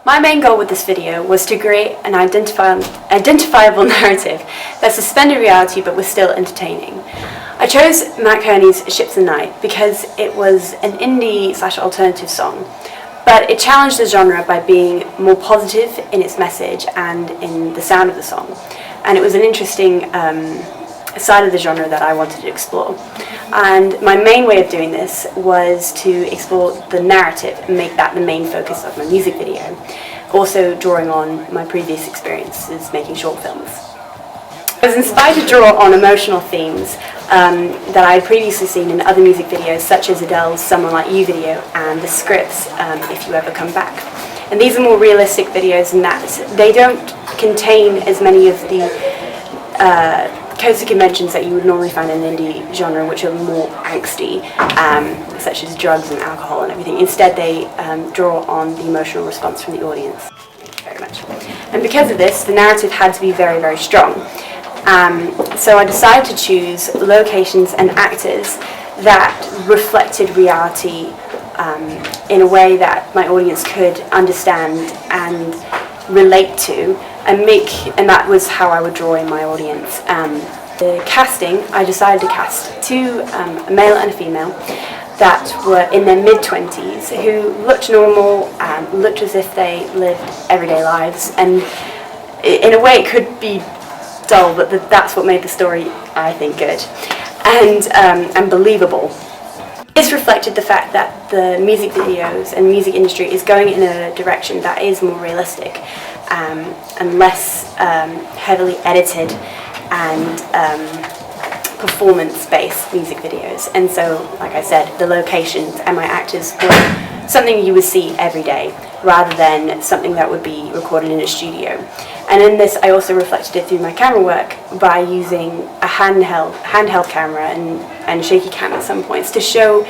My main goal with this video was to create an identifiable narrative that suspended reality but was still entertaining. I chose Mat Kearney's Ships in the Night because it was an indie/alternative song, but it challenged the genre by being more positive in its message and in the sound of the song. And it was an interesting side of the genre that I wanted to explore. And my main way of doing this was to explore the narrative and make that the main focus of my music video, also drawing on my previous experiences making short films. I was inspired to draw on emotional themes that I had previously seen in other music videos, such as Adele's Someone Like You video and the Scripts, If You Ever Come Back. And these are more realistic videos in that they don't contain as many of the codes and conventions that you would normally find in the indie genre, which are more angsty, such as drugs and alcohol and everything. Instead, they draw on the emotional response from the audience. Thank you very much. And because of this, the narrative had to be very, very strong. So I decided to choose locations and actors that reflected reality in a way that my audience could understand and relate to, and that was how I would draw in my audience. The casting, I decided to cast two, a male and a female, that were in their mid-20s, who looked normal and looked as if they lived everyday lives, and in a way it could be dull, but that's what made the story, I think, good and believable. This reflected the fact that the music videos and music industry is going in a direction that is more realistic and less heavily edited and performance-based music videos. And so, like I said, the locations and my actors were something you would see every day, rather than something that would be recorded in a studio. And in this, I also reflected it through my camera work by using a handheld camera and shaky cam at some points to show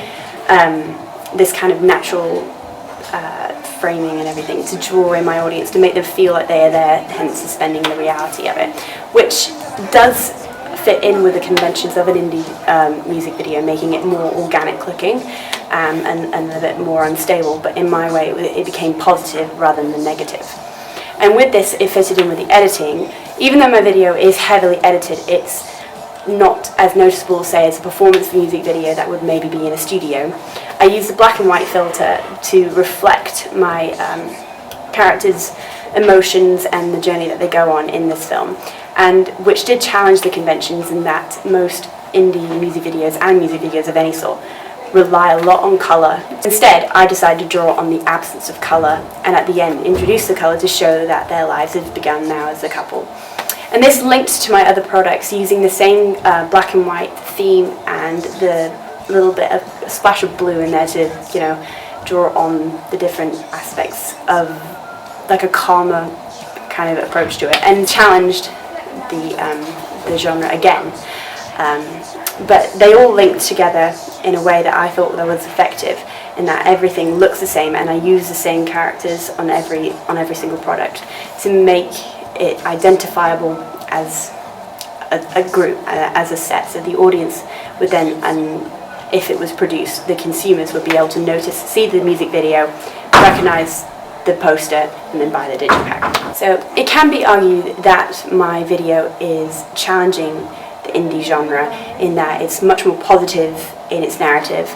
this kind of natural framing and everything, to draw in my audience, to make them feel like they are there, hence suspending the reality of it, which does fit in with the conventions of an indie music video, making it more organic looking and a bit more unstable, but in my way it became positive rather than negative. And with this, it fitted in with the editing. Even though my video is heavily edited, it's not as noticeable, say, as a performance music video that would maybe be in a studio. I used the black and white filter to reflect my characters' emotions and the journey that they go on in this film, and which did challenge the conventions in that most indie music videos and music videos of any sort rely a lot on colour. Instead, I decided to draw on the absence of colour, and at the end introduce the colour to show that their lives have begun now as a couple. And this linked to my other products, using the same black and white theme and the little bit of a splash of blue in there to, you know, draw on the different aspects of like a calmer kind of approach to it, and challenged the genre again. But they all linked together in a way that I thought that was effective, in that everything looks the same, and I use the same characters on every single product to make it identifiable as a group, as a set, so the audience would then, and if it was produced, the consumers would be able to notice, see the music video, recognize the poster, and then buy the digipack. So it can be argued that my video is challenging the indie genre in that it's much more positive in its narrative.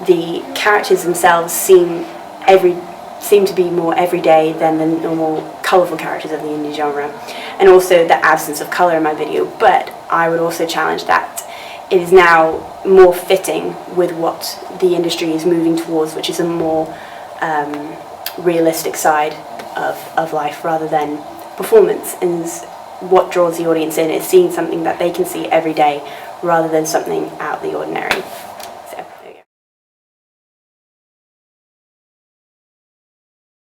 The characters themselves seem to be more everyday than the normal colourful characters of the indie genre, and also the absence of colour in my video. But I would also challenge that it is now more fitting with what the industry is moving towards, which is a more realistic side of life rather than performance. And what draws the audience in is seeing something that they can see every day rather than something out of the ordinary.